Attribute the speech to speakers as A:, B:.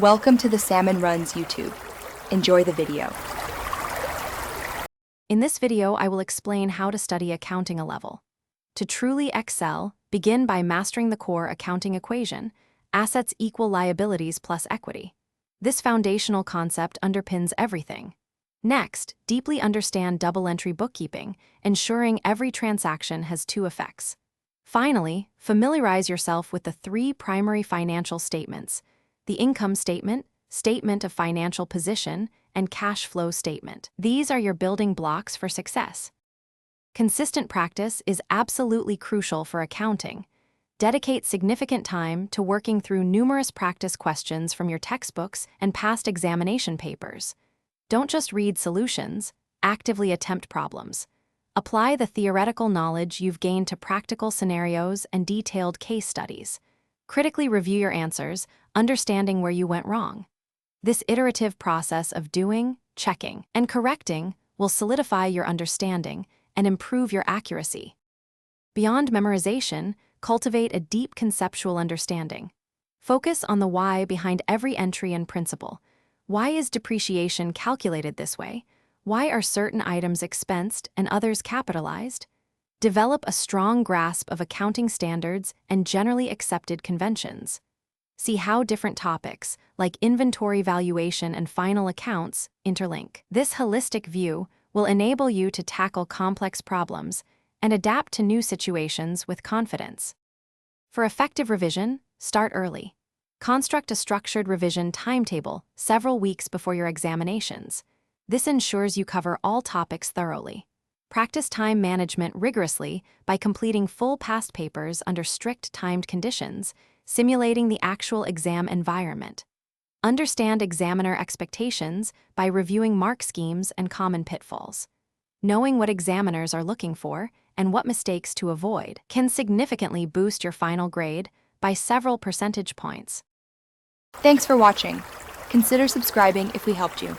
A: Welcome to the Salmon Runs YouTube. Enjoy the video.
B: In this video, I will explain how to study accounting a level. To truly excel, begin by mastering the core accounting equation: assets equal liabilities plus equity. This foundational concept underpins everything. Next, deeply understand double-entry bookkeeping, ensuring every transaction has two effects. Finally, familiarize yourself with the three primary financial statements: the income statement, statement of financial position, and cash flow statement. These are your building blocks for success. Consistent practice is absolutely crucial for accounting. Dedicate significant time to working through numerous practice questions from your textbooks and past examination papers. Don't just read solutions, actively attempt problems. Apply the theoretical knowledge you've gained to practical scenarios and detailed case studies. Critically review your answers, understanding where you went wrong. This iterative process of doing, checking, and correcting will solidify your understanding and improve your accuracy. Beyond memorization, cultivate a deep conceptual understanding. Focus on the why behind every entry and principle. Why is depreciation calculated this way? Why are certain items expensed and others capitalized? Develop a strong grasp of accounting standards and generally accepted conventions. See how different topics, like inventory valuation and final accounts, interlink. This holistic view will enable you to tackle complex problems and adapt to new situations with confidence. For effective revision, start early. Construct a structured revision timetable several weeks before your examinations. This ensures you cover all topics thoroughly. Practice time management rigorously by completing full past papers under strict timed conditions, simulating the actual exam environment. Understand examiner expectations by reviewing mark schemes and common pitfalls. Knowing what examiners are looking for and what mistakes to avoid can significantly boost your final grade by several percentage points.
A: Thanks for watching. Consider subscribing if we helped you.